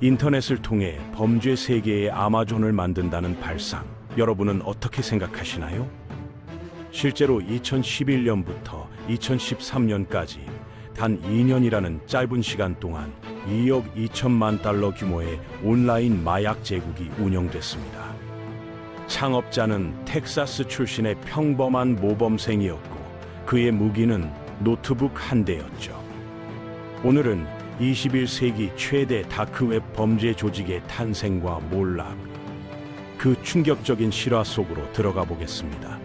인터넷을 통해 범죄 세계의 아마존을 만든다는 발상, 여러분은 어떻게 생각하시나요? 실제로 2011년부터 2013년까지 단 2년이라는 짧은 시간 동안 2억 2천만 달러 규모의 온라인 마약 제국이 운영됐습니다. 창업자는 텍사스 출신의 평범한 모범생이었고 그의 무기는 노트북 한 대였죠. 오늘은 21세기 최대 다크웹 범죄 조직의 탄생과 몰락, 그 충격적인 실화 속으로 들어가 보겠습니다.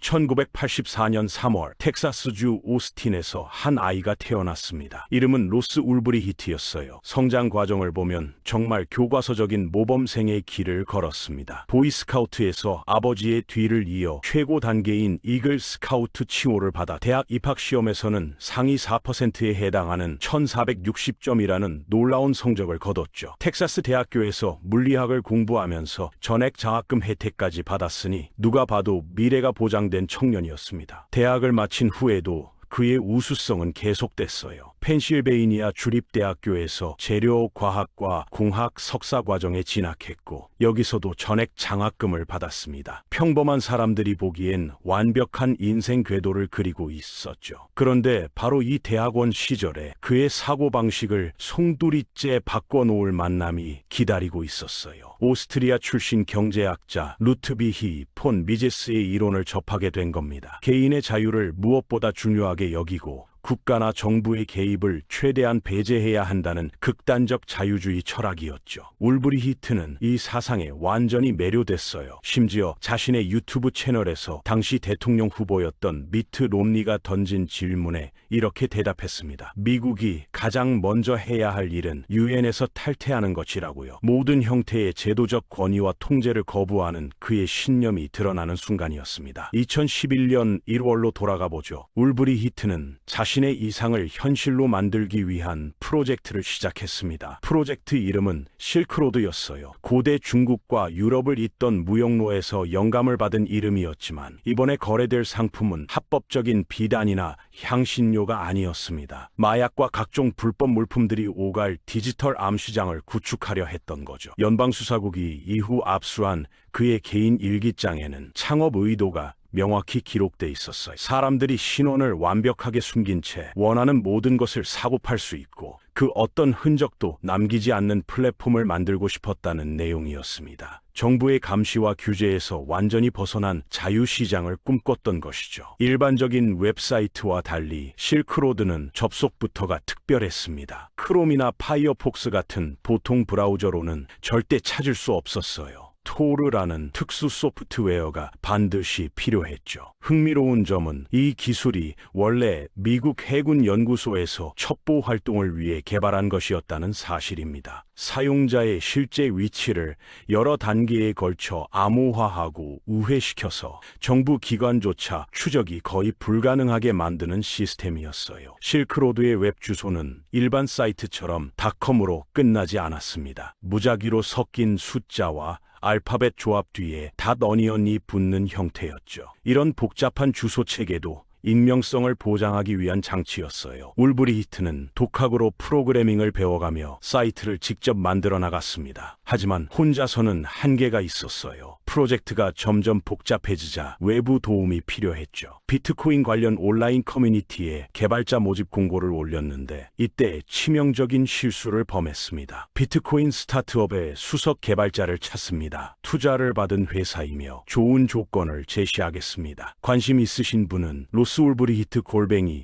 1984년 3월 텍사스주 오스틴에서 한 아이가 태어났습니다. 이름은 로스 울브리 히트였어요. 성장 과정을 보면 정말 교과서적인 모범생의 길을 걸었습니다. 보이스카우트에서 아버지의 뒤를 이어 최고 단계인 이글 스카우트 칭호를 받아 대학 입학 시험에서는 상위 4%에 해당하는 1460점이라는 놀라운 성적을 거뒀죠. 텍사스 대학교에서 물리학을 공부하면서 전액 장학금 혜택까지 받았으니 누가 봐도 미래가 보장된 청년이었습니다. 대학을 마친 후에도 그의 우수성은 계속됐어요. 펜실베이니아 주립대학교에서 재료과학과 공학 석사 과정에 진학했고 여기서도 전액 장학금을 받았습니다. 평범한 사람들이 보기엔 완벽한 인생 궤도를 그리고 있었죠. 그런데 바로 이 대학원 시절에 그의 사고방식을 송두리째 바꿔놓을 만남이 기다리고 있었어요. 오스트리아 출신 경제학자 루트비히 폰 미제스의 이론을 접하게 된 겁니다. 개인의 자유를 무엇보다 중요하게 여기고 국가나 정부의 개입을 최대한 배제해야 한다는 극단적 자유주의 철학이었죠. 울브리 히트는 이 사상에 완전히 매료됐어요. 심지어 자신의 유튜브 채널에서 당시 대통령 후보였던 미트 롬니가 던진 질문에 이렇게 대답했습니다. 미국이 가장 먼저 해야 할 일은 유엔에서 탈퇴하는 것이라고요. 모든 형태의 제도적 권위와 통제를 거부하는 그의 신념이 드러나는 순간이었습니다. 2011년 1월로 돌아가 보죠. 울브리 히트는 자신의 이상을 현실로 만들기 위한 프로젝트를 시작했습니다. 프로젝트 이름은 실크로드였어요. 고대 중국과 유럽을 잇던 무역로에서 영감을 받은 이름이었지만 이번에 거래될 상품은 합법적인 비단이나 향신료가 아니었습니다. 마약과 각종 불법 물품들이 오갈 디지털 암시장을 구축하려 했던 거죠. 연방수사국이 이후 압수한 그의 개인 일기장에는 창업 의도가 명확히 기록돼 있었어요. 사람들이 신원을 완벽하게 숨긴 채 원하는 모든 것을 사고 팔 수 있고 그 어떤 흔적도 남기지 않는 플랫폼을 만들고 싶었다는 내용이었습니다. 정부의 감시와 규제에서 완전히 벗어난 자유시장을 꿈꿨던 것이죠. 일반적인 웹사이트와 달리 실크로드는 접속부터가 특별했습니다. 크롬이나 파이어폭스 같은 보통 브라우저로는 절대 찾을 수 없었어요. 토르라는 특수 소프트웨어가 반드시 필요했죠. 흥미로운 점은 이 기술이 원래 미국 해군 연구소에서 첩보 활동을 위해 개발한 것이었다는 사실입니다. 사용자의 실제 위치를 여러 단계에 걸쳐 암호화하고 우회시켜서 정부 기관조차 추적이 거의 불가능하게 만드는 시스템이었어요. 실크로드의 웹 주소는 일반 사이트처럼 닷컴으로 끝나지 않았습니다. 무작위로 섞인 숫자와 알파벳 조합 뒤에 닷어니언이 붙는 형태였죠. 이런 복잡한 주소 체계도 익명성을 보장하기 위한 장치였어요. 울브리 히트는 독학으로 프로그래밍을 배워가며 사이트를 직접 만들어 나갔습니다. 하지만 혼자서는 한계가 있었어요. 프로젝트가 점점 복잡해지자 외부 도움이 필요했죠. 비트코인 관련 온라인 커뮤니티에 개발자 모집 공고를 올렸는데 이때 치명적인 실수를 범했습니다. 비트코인 스타트업의 수석 개발자를 찾습니다. 투자를 받은 회사이며 좋은 조건을 제시하겠습니다. 관심 있으신 분은 로스울브리 히트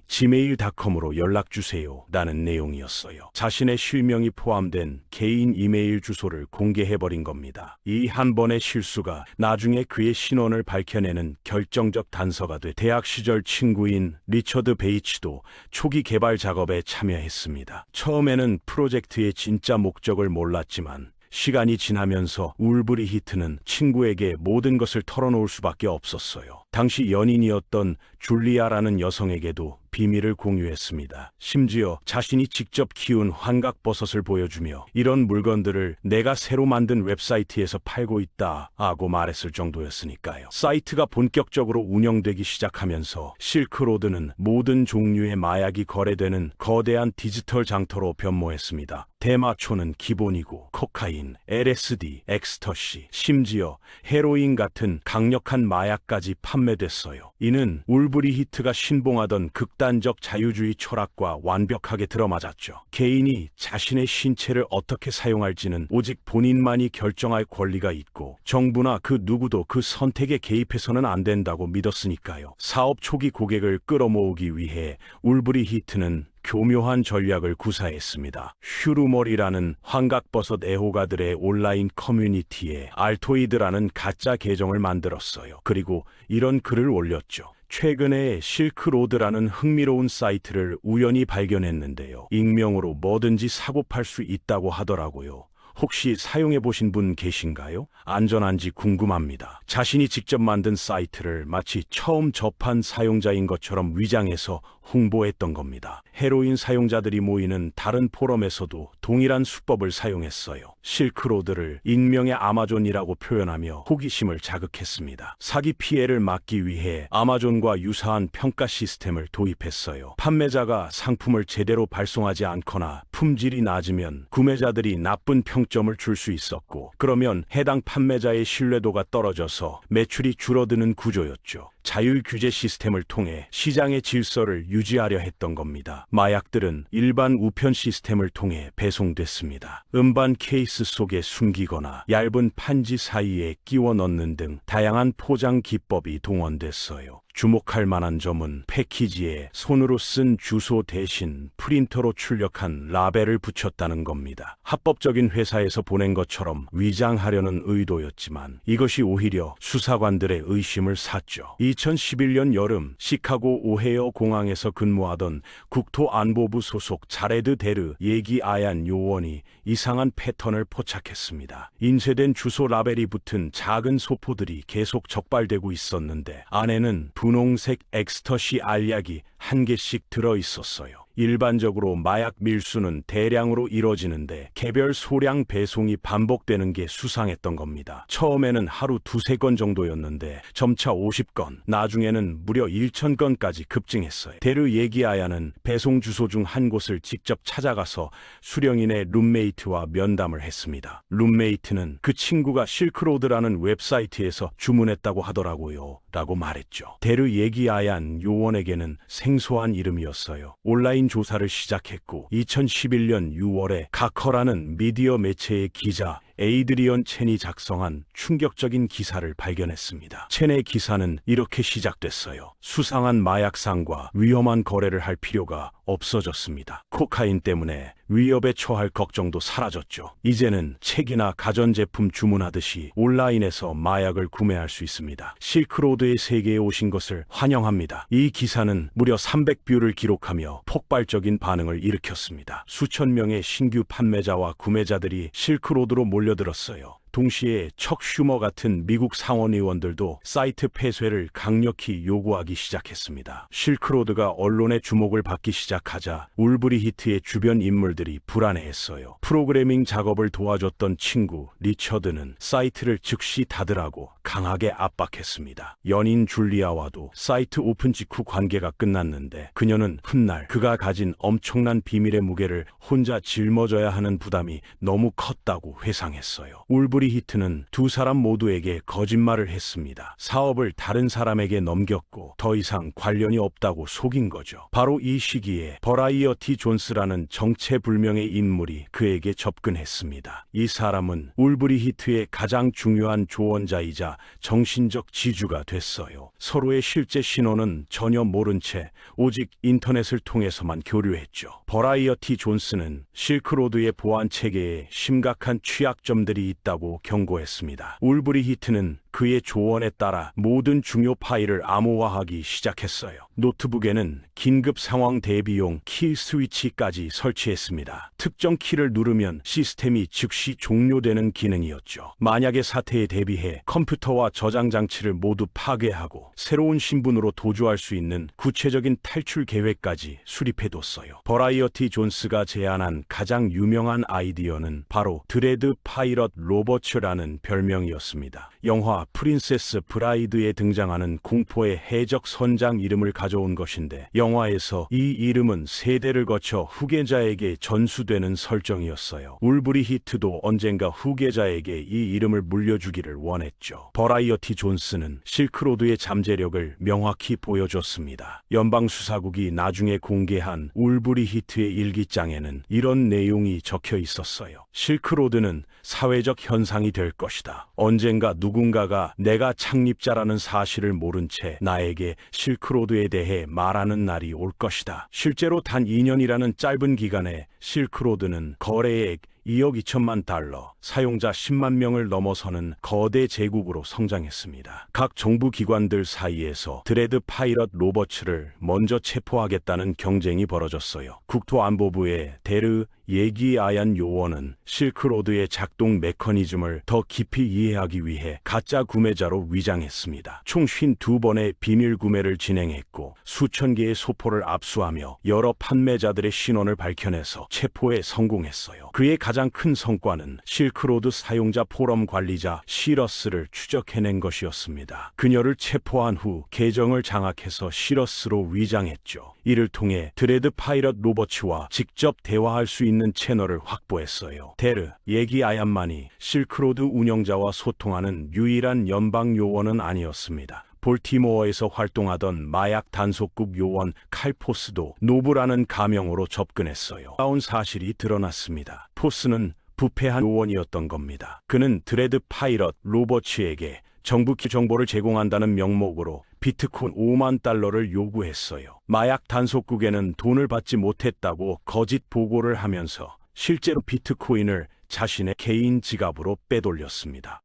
gmail.com으로 연락주세요 라는 내용이었어요. 자신의 실명이 포함된 개인 이메일 주소를 공개해버린 겁니다. 이 한 번의 실수가 나중에 그의 신원을 밝혀내는 결정적 단서가 돼 대학 시절 친구인 리처드 베이츠도 초기 개발 작업에 참여했습니다. 처음에는 프로젝트의 진짜 목적을 몰랐지만 시간이 지나면서 울브리 히트는 친구에게 모든 것을 털어놓을 수밖에 없었어요. 당시 연인이었던 줄리아라는 여성에게도 비밀을 공유했습니다. 심지어 자신이 직접 키운 환각버섯을 보여주며 이런 물건들을 내가 새로 만든 웹사이트에서 팔고 있다 하고 말했을 정도였으니까요. 사이트가 본격적으로 운영되기 시작하면서 실크로드는 모든 종류의 마약이 거래되는 거대한 디지털 장터로 변모했습니다. 대마초는 기본이고 코카인, LSD, 엑스터시, 심지어 헤로인 같은 강력한 마약까지 판매됐어요. 이는 울브리 히트가 신봉하던 극단적 자유주의 철학과 완벽하게 들어맞았죠. 개인이 자신의 신체를 어떻게 사용할지는 오직 본인만이 결정할 권리가 있고 정부나 그 누구도 그 선택에 개입해서는 안 된다고 믿었으니까요. 사업 초기 고객을 끌어모으기 위해 울브리 히트는 교묘한 전략을 구사했습니다. 슈루멀이라는 환각버섯 애호가들의 온라인 커뮤니티에 알토이드라는 가짜 계정을 만들었어요. 그리고 이런 글을 올렸죠. 최근에 실크로드라는 흥미로운 사이트를 우연히 발견했는데요. 익명으로 뭐든지 사고 팔 수 있다고 하더라고요. 혹시 사용해 보신 분 계신가요? 안전한지 궁금합니다. 자신이 직접 만든 사이트를 마치 처음 접한 사용자인 것처럼 위장해서 홍보했던 겁니다. 헤로인 사용자들이 모이는 다른 포럼에서도 동일한 수법을 사용했어요. 실크로드를 익명의 아마존이라고 표현하며 호기심을 자극했습니다. 사기 피해를 막기 위해 아마존과 유사한 평가 시스템을 도입했어요. 판매자가 상품을 제대로 발송하지 않거나 품질이 낮으면 구매자들이 나쁜 평점을 줄 수 있었고, 그러면 해당 판매자의 신뢰도가 떨어져서 매출이 줄어드는 구조였죠. 자율 규제 시스템을 통해 시장의 질서를 유지하려 했던 겁니다. 마약들은 일반 우편 시스템을 통해 배송됐습니다. 음반 케이스 속에 숨기거나 얇은 판지 사이에 끼워 넣는 등 다양한 포장 기법이 동원됐어요. 주목할 만한 점은 패키지에 손으로 쓴 주소 대신 프린터로 출력한 라벨을 붙였다는 겁니다. 합법적인 회사에서 보낸 것처럼 위장하려는 의도였지만 이것이 오히려 수사관들의 의심을 샀죠. 2011년 여름 시카고 오헤어 공항에서 근무하던 국토안보부 소속 자레드 데르 예기 아얀 요원이 이상한 패턴을 포착했습니다. 인쇄된 주소 라벨이 붙은 작은 소포들이 계속 적발되고 있었는데 안에는 분홍색 엑스터시 알약이 한 개씩 들어 있었어요. 일반적으로 마약 밀수는 대량으로 이뤄지는데 개별 소량 배송이 반복되는 게 수상했던 겁니다. 처음에는 하루 2-3건 정도였는데 점차 50건, 나중에는 무려 1,000건까지 급증했어요. 데르 예기아야는 배송 주소 중 한 곳을 직접 찾아가서 수령인의 룸메이트와 면담을 했습니다. 룸메이트는 그 친구가 실크로드라는 웹사이트에서 주문했다고 하더라고요 라고 말했죠. 데르 예기아얀 요원에게는 생소한 이름이었어요. 온라인 조사를 시작했고 2011년 6월에 가커라는 미디어 매체의 기자 에이드리언 첸이 작성한 충격적인 기사를 발견했습니다. 첸의 기사는 이렇게 시작됐어요. 수상한 마약상과 위험한 거래를 할 필요가 없어졌습니다. 코카인 때문에 위협에 처할 걱정도 사라졌죠. 이제는 책이나 가전제품 주문하듯이 온라인에서 마약을 구매할 수 있습니다. 실크로드의 세계에 오신 것을 환영합니다. 이 기사는 무려 300뷰를 기록하며 폭발적인 반응을 일으켰습니다. 수천 명의 신규 판매자와 구매자들이 실크로드로 몰려들었어요. 동시에 척 슈머 같은 미국 상원의원들도 사이트 폐쇄를 강력히 요구하기 시작했습니다. 실크로드가 언론의 주목을 받기 시작하자 울브리 히트의 주변 인물들이 불안해했어요. 프로그래밍 작업을 도와줬던 친구 리처드는 사이트를 즉시 닫으라고 강하게 압박했습니다. 연인 줄리아와도 사이트 오픈 직후 관계가 끝났는데 그녀는 훗날 그가 가진 엄청난 비밀의 무게를 혼자 짊어져야 하는 부담이 너무 컸다고 회상했어요. 울브리 히트는 두 사람 모두에게 거짓말을 했습니다. 사업을 다른 사람에게 넘겼고 더 이상 관련이 없다고 속인 거죠. 바로 이 시기에 버라이어티 존스라는 정체불명의 인물이 그에게 접근했습니다. 이 사람은 울브리 히트의 가장 중요한 조언자이자 정신적 지주가 됐어요. 서로의 실제 신원은 전혀 모른 채 오직 인터넷을 통해서만 교류했죠. 버라이어티 존스는 실크로드의 보안 체계에 심각한 취약점들이 있다고 경고했습니다. 울브리 히트는 그의 조언에 따라 모든 중요 파일을 암호화하기 시작했어요. 노트북에는 긴급 상황 대비용 키 스위치까지 설치했습니다. 특정 키를 누르면 시스템이 즉시 종료되는 기능이었죠. 만약의 사태에 대비해 컴퓨터와 저장 장치를 모두 파괴하고 새로운 신분으로 도주할 수 있는 구체적인 탈출 계획까지 수립해뒀어요. 버라이어티 존스가 제안한 가장 유명한 아이디어는 바로 드레드 파이럿 로버츠라는 별명이었습니다. 영화 프린세스 브라이드에 등장하는 공포의 해적 선장 이름을 가져온 것인데, 영화에서 이 이름은 세대를 거쳐 후계자에게 전수되는 설정이었어요. 울브리 히트도 언젠가 후계자에게 이 이름을 물려주기를 원했죠. 버라이어티 존스는 실크로드의 잠재력을 명확히 보여줬습니다. 연방수사국이 나중에 공개한 울브리 히트의 일기장에는 이런 내용이 적혀 있었어요. 실크로드는 사회적 현상이 될 것이다. 언젠가 누군가가 내가 창립자라는 사실을 모른 채 나에게 실크로드에 대해 말하는 날이 올 것이다. 실제로 단 2년이라는 짧은 기간에 실크로드는 거래액 2억 2천만 달러, 사용자 10만 명을 넘어서는 거대 제국으로 성장했습니다. 각 정부 기관들 사이에서 드레드 파이럿 로버츠를 먼저 체포하겠다는 경쟁이 벌어졌어요. 국토안보부의 데르 예기아얀 요원은 실크로드의 작동 메커니즘을 더 깊이 이해하기 위해 가짜 구매자로 위장했습니다. 총 52번의 비밀 구매를 진행했고 수천 개의 소포를 압수하며 여러 판매자들의 신원을 밝혀내서 체포에 성공했어요. 그의 가장 큰 성과는 실크로드 사용자 포럼 관리자 시러스를 추적해낸 것이었습니다. 그녀를 체포한 후 계정을 장악해서 시러스로 위장했죠. 이를 통해 드레드 파이럿 로버츠와 직접 대화할 수 있는 채널을 확보했어요. 데르 예기아얀만이 실크로드 운영자와 소통하는 유일한 연방 요원은 아니었습니다. 볼티모어에서 활동하던 마약 단속국 요원 칼포스도 노브라는 가명으로 접근했어요. 나온 사실이 드러났습니다. 포스는 부패한 요원이었던 겁니다. 그는 드레드 파이럿 로버츠에게 정부 정보를 제공한다는 명목으로 비트코인 5만 달러를 요구했어요. 마약 단속국에는 돈을 받지 못했다고 거짓 보고를 하면서 실제로 비트코인을 자신의 개인 지갑으로 빼돌렸습니다.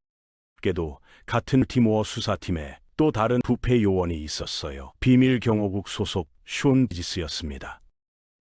께도 같은 티모어 수사팀에 또 다른 부패 요원이 있었어요. 비밀 경호국 소속 숀 비지스였습니다.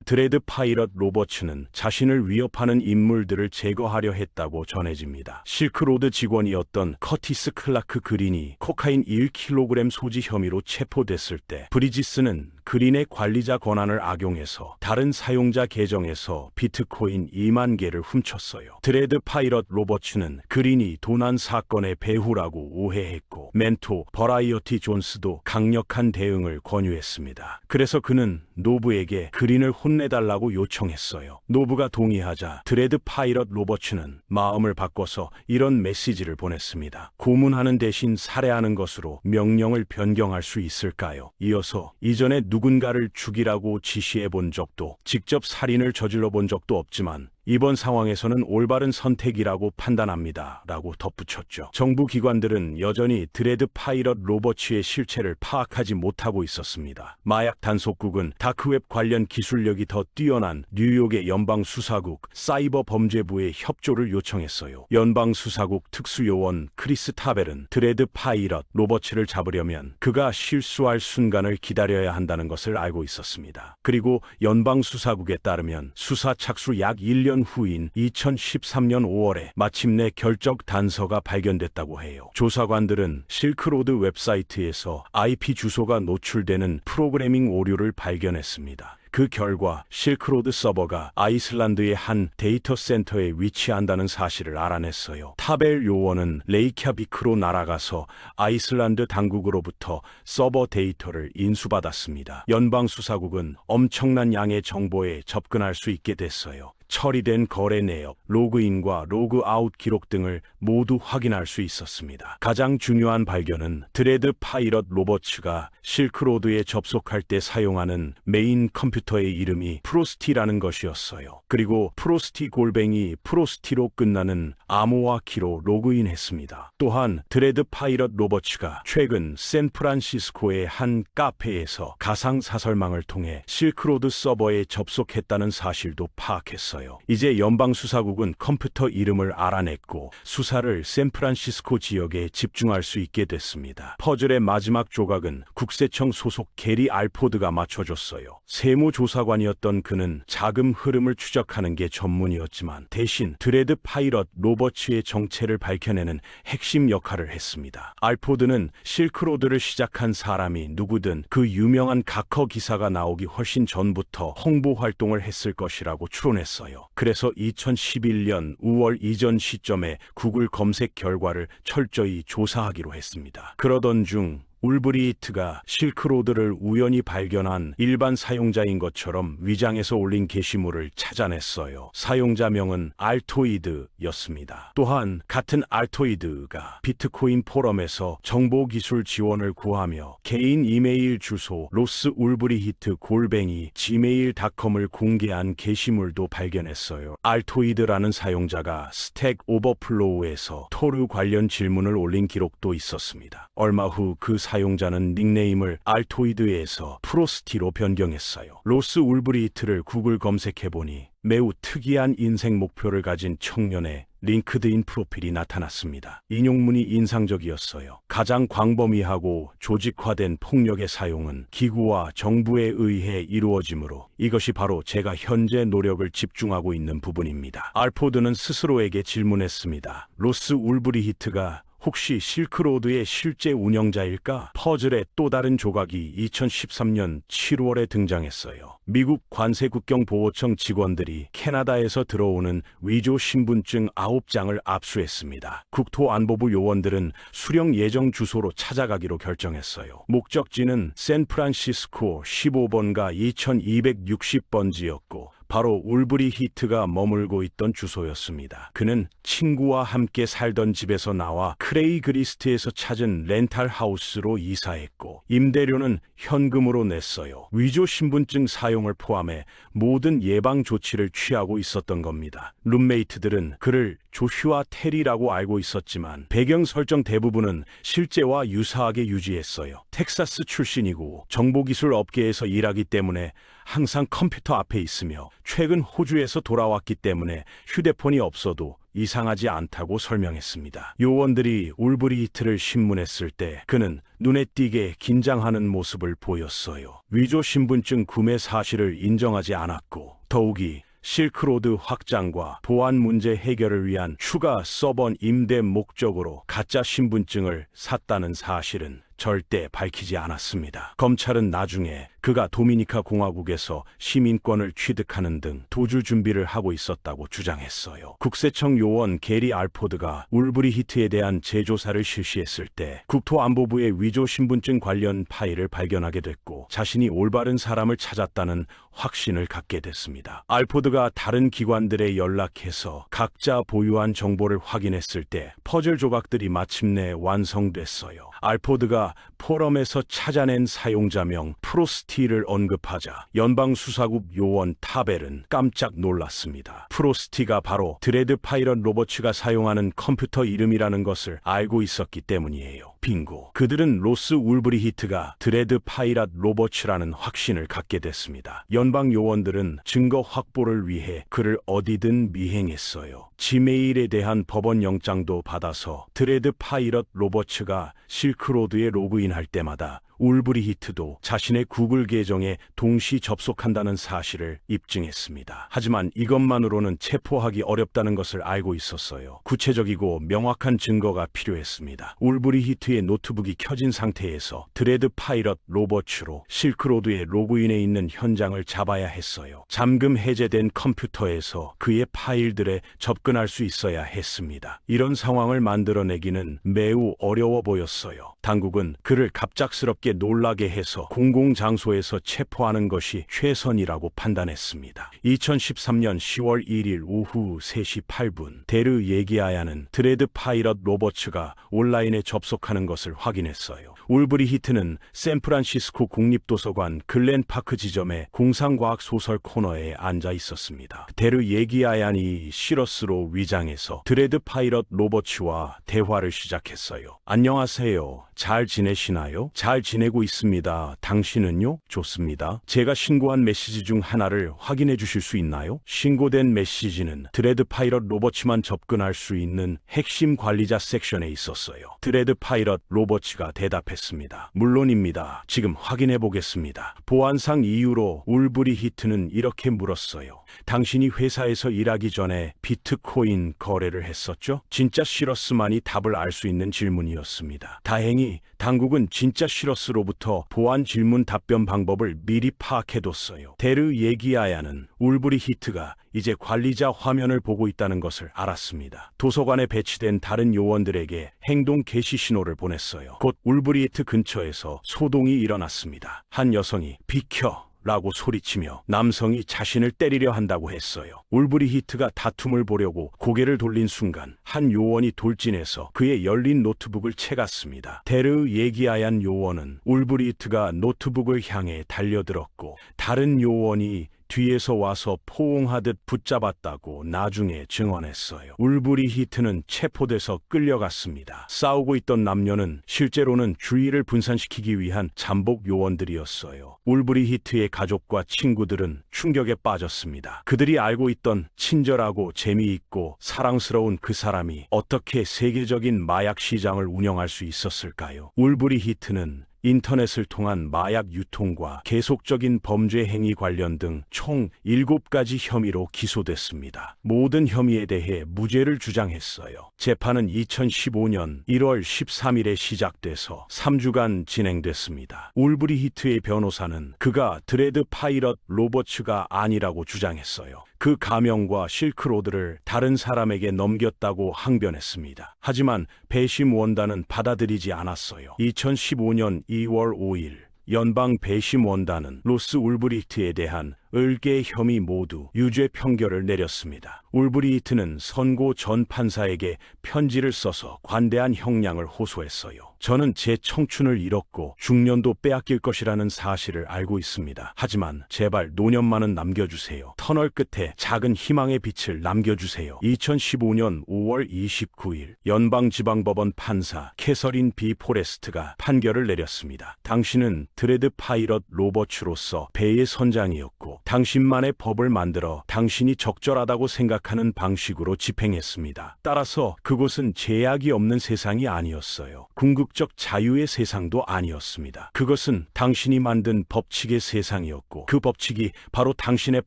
드레드 파이럿 로버츠는 자신을 위협하는 인물들을 제거하려 했다고 전해집니다. 실크로드 직원이었던 커티스 클라크 그린이 코카인 1kg 소지 혐의로 체포됐을 때 브리지스는 그린의 관리자 권한을 악용해서 다른 사용자 계정에서 비트코인 2만 개를 훔쳤어요. 드레드 파이럿 로버츠는 그린이 도난 사건의 배후라고 오해했고 멘토 버라이어티 존스도 강력한 대응을 권유했습니다. 그래서 그는 노브에게 그린을 혼내달라고 요청했어요. 노브가 동의하자 드레드 파이럿 로버츠는 마음을 바꿔서 이런 메시지를 보냈습니다. 고문하는 대신 살해하는 것으로 명령을 변경할 수 있을까요? 이어서 이전에 누군가를 죽이라고 지시해 본 적도 직접 살인을 저질러 본 적도 없지만 이번 상황에서는 올바른 선택이라고 판단합니다. 라고 덧붙였죠. 정부 기관들은 여전히 드레드 파이럿 로버츠의 실체를 파악하지 못하고 있었습니다. 마약 단속국은 다크웹 관련 기술력이 더 뛰어난 뉴욕의 연방수사국 사이버 범죄부의 협조를 요청했어요. 연방수사국 특수요원 크리스 타벨은 드레드 파이럿 로버츠를 잡으려면 그가 실수할 순간을 기다려야 한다는 것을 알고 있었습니다. 그리고 연방수사국에 따르면 수사 착수 약 1년 후인 2013년 5월에 마침내 결적 단서가 발견됐다고 해요. 조사관들은 실크로드 웹사이트에서 IP 주소가 노출되는 프로그래밍 오류를 발견했습니다. 그 결과 실크로드 서버가 아이슬란드의 한 데이터 센터에 위치한다는 사실을 알아냈어요. 타벨 요원은 레이캬비크로 날아가서 아이슬란드 당국으로부터 서버 데이터를 인수받았습니다. 연방수사국은 엄청난 양의 정보에 접근할 수 있게 됐어요. 처리된 거래 내역, 로그인과 로그아웃 기록 등을 모두 확인할 수 있었습니다. 가장 중요한 발견은 드레드 파이럿 로버츠가 실크로드에 접속할 때 사용하는 메인 컴퓨터의 이름이 프로스티라는 것이었어요. 그리고 프로스티 골뱅이 프로스티로 끝나는 암호화 키로 로그인했습니다. 또한 드레드 파이럿 로버츠가 최근 샌프란시스코의 한 카페에서 가상 사설망을 통해 실크로드 서버에 접속했다는 사실도 파악했어요. 이제 연방수사국은 컴퓨터 이름을 알아냈고 수사를 샌프란시스코 지역에 집중할 수 있게 됐습니다. 퍼즐의 마지막 조각은 국세청 소속 게리 알포드가 맞춰줬어요. 세무조사관이었던 그는 자금 흐름을 추적하는 게 전문이었지만 대신 드레드 파이럿 로버츠의 정체를 밝혀내는 핵심 역할을 했습니다. 알포드는 실크로드를 시작한 사람이 누구든 그 유명한 가커 기사가 나오기 훨씬 전부터 홍보 활동을 했을 것이라고 추론했어요. 넘어요. 그래서 2011년 5월 이전 시점에 구글 검색 결과를 철저히 조사하기로 했습니다. 그러던 중 울브리히트가 실크로드를 우연히 발견한 일반 사용자인 것처럼 위장해서 올린 게시물을 찾아냈어요. 사용자명은 알토이드였습니다. 또한 같은 알토이드가 비트코인 포럼에서 정보기술 지원을 구하며 개인 이메일 주소 로스울브리히트@gmail.com을 공개한 게시물도 발견했어요. 알토이드라는 사용자가 스택 오버플로우에서 토르 관련 질문을 올린 기록도 있었습니다. 얼마 후 그 사용자는 닉네임을 알토이드에서 프로스티로 변경했어요. 로스 울브리히트를 구글 검색해보니 매우 특이한 인생 목표를 가진 청년의 링크드인 프로필이 나타났습니다. 인용문이 인상적이었어요. 가장 광범위하고 조직화된 폭력의 사용은 기구와 정부에 의해 이루어지므로 이것이 바로 제가 현재 노력을 집중하고 있는 부분입니다. 알포드는 스스로에게 질문했습니다. 로스 울브리히트가 혹시 실크로드의 실제 운영자일까? 퍼즐의 또 다른 조각이 2013년 7월에 등장했어요. 미국 관세국경보호청 직원들이 캐나다에서 들어오는 위조 신분증 9장을 압수했습니다. 국토안보부 요원들은 수령 예정 주소로 찾아가기로 결정했어요. 목적지는 샌프란시스코 15번가 2260번지였고 바로 울브리히트가 머물고 있던 주소였습니다. 그는 친구와 함께 살던 집에서 나와 크레이그리스트에서 찾은 렌탈하우스로 이사했고 임대료는 현금으로 냈어요. 위조 신분증 사용을 포함해 모든 예방 조치를 취하고 있었던 겁니다. 룸메이트들은 그를 조슈아 테리라고 알고 있었지만 배경 설정 대부분은 실제와 유사하게 유지했어요. 텍사스 출신이고 정보기술 업계에서 일하기 때문에 항상 컴퓨터 앞에 있으며 최근 호주에서 돌아왔기 때문에 휴대폰이 없어도 이상하지 않다고 설명했습니다. 요원들이 울브리히트를 신문했을 때 그는 눈에 띄게 긴장하는 모습을 보였어요. 위조 신분증 구매 사실을 인정하지 않았고 더욱이 실크로드 확장과 보안 문제 해결을 위한 추가 서버 임대 목적으로 가짜 신분증을 샀다는 사실은 절대 밝히지 않았습니다. 검찰은 나중에 그가 도미니카 공화국에서 시민권을 취득하는 등 도주 준비를 하고 있었다고 주장했어요. 국세청 요원 게리 알포드가 울브리히트에 대한 재조사를 실시했을 때 국토안보부의 위조 신분증 관련 파일을 발견하게 됐고 자신이 올바른 사람을 찾았다는 확신을 갖게 됐습니다. 알포드가 다른 기관들에 연락해서 각자 보유한 정보를 확인했을 때 퍼즐 조각들이 마침내 완성됐어요. 알포드가 포럼에서 찾아낸 사용자명 프로스티를 언급하자 연방수사국 요원 타벨은 깜짝 놀랐습니다. 프로스티가 바로 드레드 파이럿 로버츠가 사용하는 컴퓨터 이름이라는 것을 알고 있었기 때문이에요. 빙고. 그들은 로스 울브리히트가 드레드 파이럿 로버츠라는 확신을 갖게 됐습니다. 연방 요원들은 증거 확보를 위해 그를 어디든 미행했어요. 지메일에 대한 법원 영장도 받아서 드레드 파이럿 로버츠가 실크로드에 로그인할 때마다 울브리히트도 자신의 구글 계정에 동시 접속한다는 사실을 입증했습니다. 하지만 이것만으로는 체포하기 어렵다는 것을 알고 있었어요. 구체적이고 명확한 증거가 필요했습니다. 울브리히트의 노트북이 켜진 상태에서 드레드 파이럿 로버츠로 실크로드에 로그인해 있는 현장을 잡아야 했어요. 잠금 해제된 컴퓨터에서 그의 파일들에 접근할 수 있어야 했습니다. 이런 상황을 만들어내기는 매우 어려워 보였어요. 당국은 그를 갑작스럽게 놀라게 해서 공공장소에서 체포하는 것이 최선이라고 판단했습니다. 2013년 10월 1일 오후 3시 8분 데르 예기아야는 드레드 파이럿 로버츠가 온라인에 접속하는 것을 확인했어요. 울브리히트는 샌프란시스코 국립도서관 글렌파크 지점의 공상과학 소설 코너에 앉아 있었습니다. 데르 예기아얀이 시러스로 위장해서 드레드 파이럿 로버츠와 대화를 시작했어요. 안녕하세요. 잘 지내시나요? 잘 지내고 있습니다. 당신은요? 좋습니다. 제가 신고한 메시지 중 하나를 확인해 주실 수 있나요? 신고된 메시지는 드레드 파이럿 로버츠만 접근할 수 있는 핵심 관리자 섹션에 있었어요. 드레드 파이럿 로버츠가 대답했습니다. 물론입니다. 지금 확인해 보겠습니다. 보안상 이유로 울브리히트는 이렇게 물었어요. 당신이 회사에서 일하기 전에 비트코인 거래를 했었죠? 진짜 시러스만이 답을 알 수 있는 질문이었습니다. 다행히 그러니 당국은 진짜 시러스로부터 보안 질문 답변 방법을 미리 파악해뒀어요. 데르 예기아야는 울브리 히트가 이제 관리자 화면을 보고 있다는 것을 알았습니다. 도서관에 배치된 다른 요원들에게 행동 개시 신호를 보냈어요. 곧 울브리 히트 근처에서 소동이 일어났습니다. 한 여성이 비켜! 라고 소리치며 남성이 자신을 때리려 한다고 했어요. 울브리 히트가 다툼을 보려고 고개를 돌린 순간 한 요원이 돌진해서 그의 열린 노트북을 채갔습니다. 데르 예기아얀 요원은 울브리 히트가 노트북을 향해 달려들었고 다른 요원이 뒤에서 와서 포옹하듯 붙잡았다고 나중에 증언했어요. 울브리 히트는 체포돼서 끌려갔습니다. 싸우고 있던 남녀는 실제로는 주의를 분산시키기 위한 잠복 요원들이었어요. 울브리 히트의 가족과 친구들은 충격에 빠졌습니다. 그들이 알고 있던 친절하고 재미있고 사랑스러운 그 사람이 어떻게 세계적인 마약 시장을 운영할 수 있었을까요? 울브리 히트는 인터넷을 통한 마약 유통과 계속적인 범죄 행위 관련 등 총 7가지 혐의로 기소됐습니다. 모든 혐의에 대해 무죄를 주장했어요. 재판은 2015년 1월 13일에 시작돼서 3주간 진행됐습니다. 울브리 히트의 변호사는 그가 드레드 파이럿 로버츠가 아니라고 주장했어요. 그 가명과 실크로드를 다른 사람에게 넘겼다고 항변했습니다. 하지만 배심 원단은 받아들이지 않았어요. 2015년 2월 5일 연방 배심 원단은 로스 울브리 히트에 대한 10개의 혐의 모두 유죄 판결을 내렸습니다. 울브리 히트는 선고 전 판사에게 편지를 써서 관대한 형량을 호소했어요. 저는 제 청춘을 잃었고 중년도 빼앗길 것이라는 사실을 알고 있습니다. 하지만 제발 노년만은 남겨주세요. 터널 끝에 작은 희망의 빛을 남겨주세요. 2015년 5월 29일 연방지방법원 판사 캐서린 B. 포레스트가 판결을 내렸습니다. 당신은 드레드 파이럿 로버츠로서 배의 선장이었고 당신만의 법을 만들어 당신이 적절하다고 생각하는 방식으로 집행했습니다. 따라서 그곳은 제약이 없는 세상이 아니었어요. 궁극적 자유의 세상도 아니었습니다. 그것은 당신이 만든 법칙의 세상이었고 그 법칙이 바로 당신의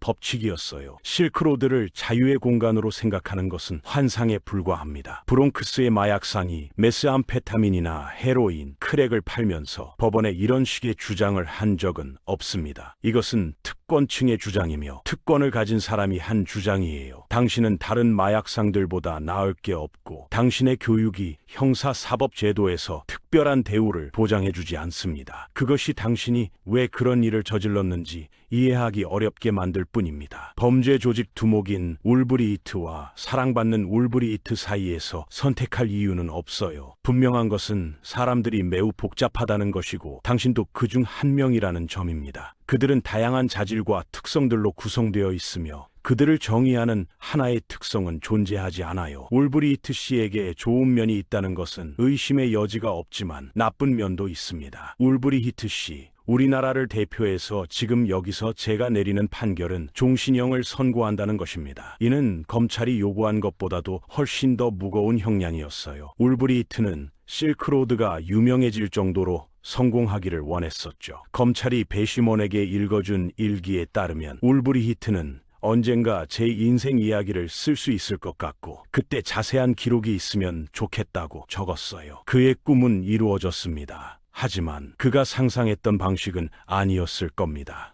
법칙이었어요. 실크로드를 자유의 공간으로 생각하는 것은 환상에 불과합니다. 브롱크스의 마약상이 메스암페타민이나 헤로인, 크랙을 팔면서 법원에 이런 식의 주장을 한 적은 없습니다. 이것은 특권층의 주장이며 특권을 가진 사람이 한 주장이에요. 당신은 다른 마약상들보다 나을 게 없고 당신의 교육이 형사사법제도에서 특별한 대우를 보장해주지 않습니다. 그것이 당신이 왜 그런 일을 저질렀는지 이해하기 어렵게 만들 뿐입니다. 범죄 조직 두목인 울브리 히트와 사랑받는 울브리 히트 사이에서 선택할 이유는 없어요. 분명한 것은 사람들이 매우 복잡하다는 것이고 당신도 그중 한 명이라는 점입니다. 그들은 다양한 자질과 특성들로 구성되어 있으며 그들을 정의하는 하나의 특성은 존재하지 않아요. 울브리 히트 씨에게 좋은 면이 있다는 것은 의심의 여지가 없지만 나쁜 면도 있습니다. 울브리 히트 씨, 우리나라를 대표해서 지금 여기서 제가 내리는 판결은 종신형을 선고한다는 것입니다. 이는 검찰이 요구한 것보다도 훨씬 더 무거운 형량이었어요. 울브리 히트는 실크로드가 유명해질 정도로 성공하기를 원했었죠. 검찰이 배심원에게 읽어준 일기에 따르면 울브리 히트는 언젠가 제 인생 이야기를 쓸 수 있을 것 같고 그때 자세한 기록이 있으면 좋겠다고 적었어요. 그의 꿈은 이루어졌습니다. 하지만 그가 상상했던 방식은 아니었을 겁니다.